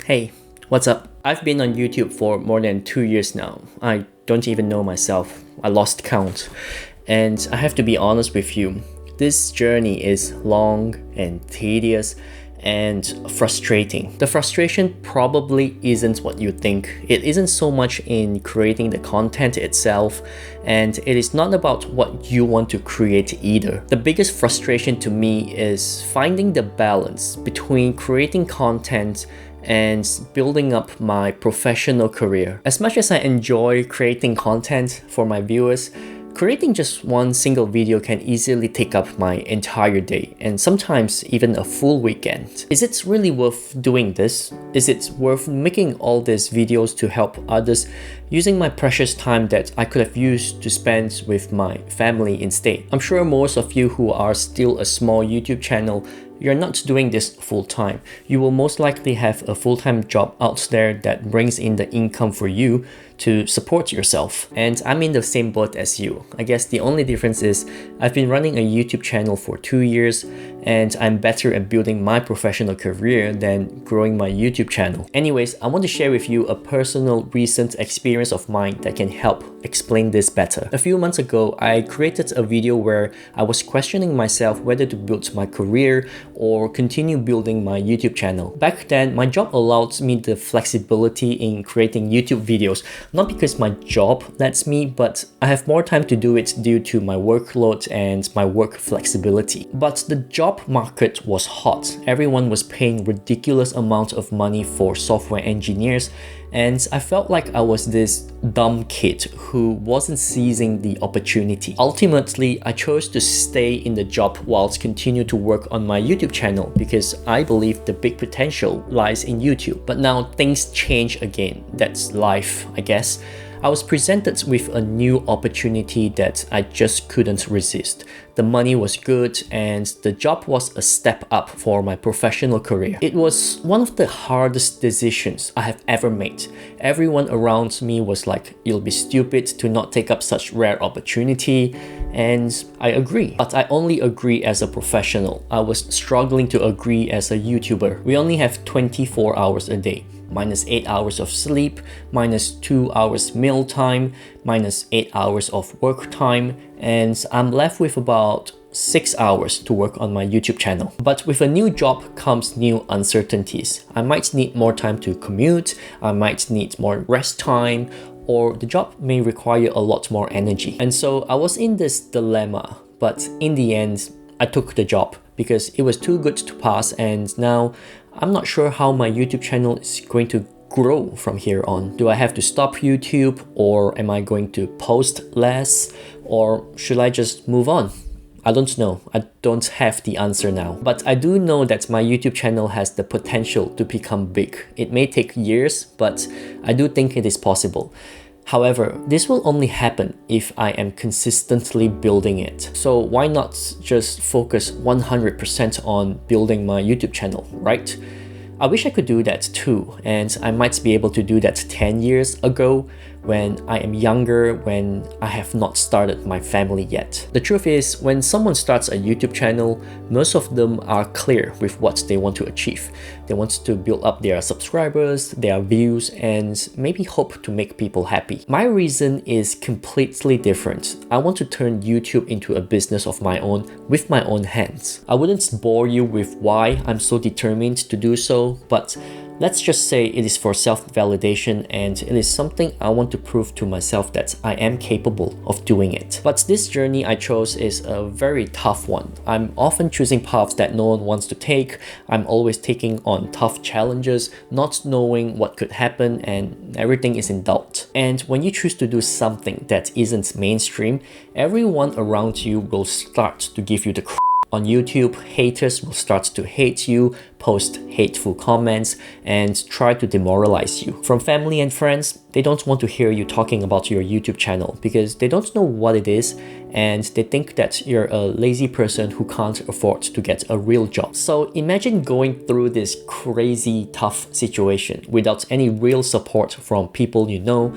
Hey, what's up? I've been on YouTube for more than 2 years now. I don't even know myself. I lost count. And I have to be honest with you, this journey is long and tedious and frustrating. The frustration probably isn't what you think. It isn't so much in creating the content itself, and it is not about what you want to create either. The biggest frustration to me is finding the balance between creating content and building up my professional career. As much as I enjoy creating content for my viewers, creating just one single video can easily take up my entire day and sometimes even a full weekend. Is it really worth doing this? Is it worth making all these videos to help others using my precious time that I could have used to spend with my family instead? I'm sure most of you who are still a small YouTube channel, you're not doing this full-time. You will most likely have a full-time job out there that brings in the income for you to support yourself. And I'm in the same boat as you. I guess the only difference is I've been running a YouTube channel for 2 years and I'm better at building my professional career than growing my YouTube channel. Anyways, I want to share with you a personal recent experience of mine that can help explain this better. A few months ago, I created a video where I was questioning myself whether to build my career or continue building my YouTube channel. Back then, my job allowed me the flexibility in creating YouTube videos, not because my job lets me, but I have more time to do it due to my workload and my work flexibility. But the job market was hot. Everyone was paying ridiculous amounts of money for software engineers, and I felt like I was this dumb kid who wasn't seizing the opportunity. Ultimately, I chose to stay in the job whilst continue to work on my YouTube channel because I believe the big potential lies in YouTube. But now things change again. That's life, I guess. I was presented with a new opportunity that I just couldn't resist. The money was good and the job was a step up for my professional career. It was one of the hardest decisions I have ever made. Everyone around me was like, "You'll be stupid to not take up such rare opportunity." And I agree, but I only agree as a professional. I was struggling to agree as a YouTuber. We only have 24 hours a day. Minus 8 hours of sleep, minus 2 hours meal time, minus 8 hours of work time, and I'm left with about 6 hours to work on my YouTube channel. But with a new job comes new uncertainties. I might need more time to commute, I might need more rest time, or the job may require a lot more energy. And so I was in this dilemma, but in the end, I took the job because it was too good to pass, and now I'm not sure how my YouTube channel is going to grow from here on. Do I have to stop YouTube, or am I going to post less, or should I just move on? I don't know. I don't have the answer now. But I do know that my YouTube channel has the potential to become big. It may take years, but I do think it is possible. However, this will only happen if I am consistently building it. So why not just focus 100% on building my YouTube channel, right? I wish I could do that too, and I might be able to do that 10 years ago when I am younger, when I have not started my family yet. The truth is, when someone starts a YouTube channel, most of them are clear with what they want to achieve. They want to build up their subscribers, their views, and maybe hope to make people happy. My reason is completely different. I want to turn YouTube into a business of my own with my own hands. I wouldn't bore you with why I'm so determined to do so, but let's just say it is for self-validation, and it is something I want to prove to myself that I am capable of doing it. But this journey I chose is a very tough one. I'm often choosing paths that no one wants to take. I'm always taking on tough challenges, not knowing what could happen, and everything is in doubt. And when you choose to do something that isn't mainstream, everyone around you will start to give you the crap. On YouTube, haters will start to hate you, post hateful comments, and try to demoralize you. From family and friends, they don't want to hear you talking about your YouTube channel because they don't know what it is, and they think that you're a lazy person who can't afford to get a real job. So imagine going through this crazy tough situation without any real support from people you know,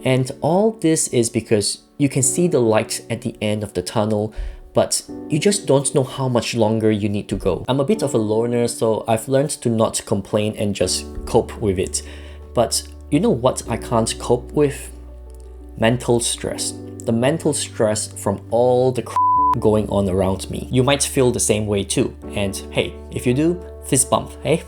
and all this is because you can see the light at the end of the tunnel, but you just don't know how much longer you need to go. I'm a bit of a loner, so I've learned to not complain and just cope with it. But you know what I can't cope with? Mental stress. The mental stress from all the going on around me. You might feel the same way too. And hey, if you do, fist bump, hey?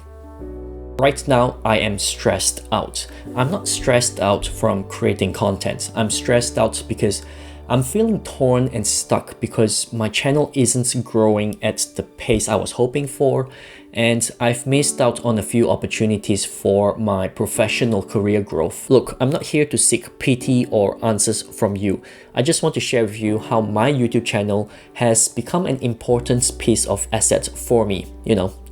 Right now, I am stressed out. I'm not stressed out from creating content. I'm stressed out because I'm feeling torn and stuck because my channel isn't growing at the pace I was hoping for, and I've missed out on a few opportunities for my professional career growth. Look, I'm not here to seek pity or answers from you. I just want to share with you how my YouTube channel has become an important piece of asset for me,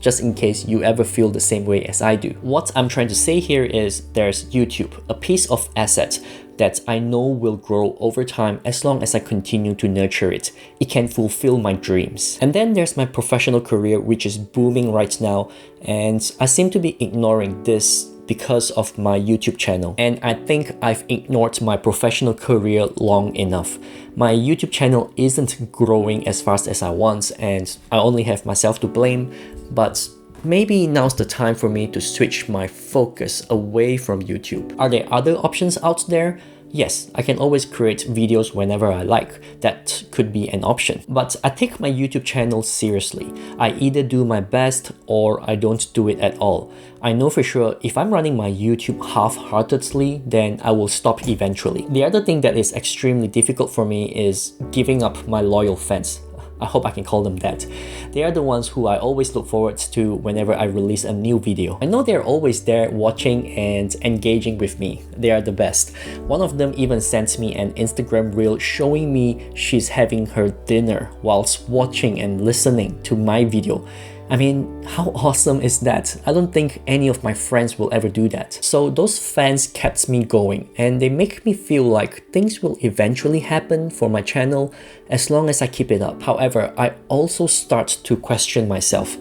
just in case you ever feel the same way as I do. What I'm trying to say here is there's YouTube, a piece of asset that I know will grow over time as long as I continue to nurture it. It can fulfill my dreams. And then there's my professional career, which is booming right now, and I seem to be ignoring this because of my YouTube channel. And I think I've ignored my professional career long enough. My YouTube channel isn't growing as fast as I want, and I only have myself to blame, but maybe now's the time for me to switch my focus away from YouTube. Are there other options out there? Yes, I can always create videos whenever I like. That could be an option. But I take my YouTube channel seriously. I either do my best or I don't do it at all. I know for sure if I'm running my YouTube half-heartedly, then I will stop eventually. The other thing that is extremely difficult for me is giving up my loyal fans. I hope I can call them that. They are the ones who I always look forward to whenever I release a new video. I know they're always there watching and engaging with me. They are the best. One of them even sent me an Instagram reel showing me she's having her dinner whilst watching and listening to my video. I mean, how awesome is that? I don't think any of my friends will ever do that. So those fans kept me going, and they make me feel like things will eventually happen for my channel as long as I keep it up. However, I also start to question myself.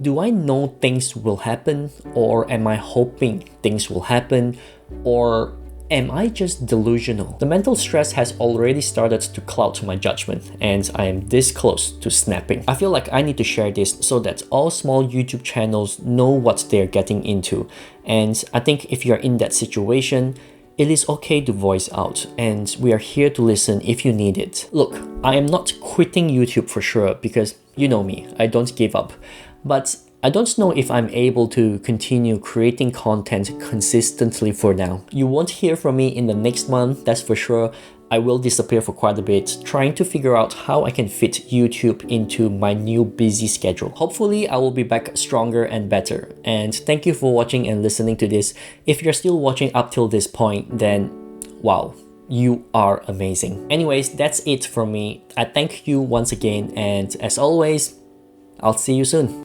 Do I know things will happen, or am I hoping things will happen, or am I just delusional? The mental stress has already started to cloud my judgment, and I am this close to snapping. I feel like I need to share this so that all small YouTube channels know what they're getting into. And I think if you're in that situation, it is okay to voice out, and we are here to listen if you need it. Look, I am not quitting YouTube for sure because you know me, I don't give up. But I don't know if I'm able to continue creating content consistently for now. You won't hear from me in the next month, that's for sure. I will disappear for quite a bit, trying to figure out how I can fit YouTube into my new busy schedule. Hopefully, I will be back stronger and better. And thank you for watching and listening to this. If you're still watching up till this point, then wow, you are amazing. Anyways, that's it from me. I thank you once again, and as always, I'll see you soon.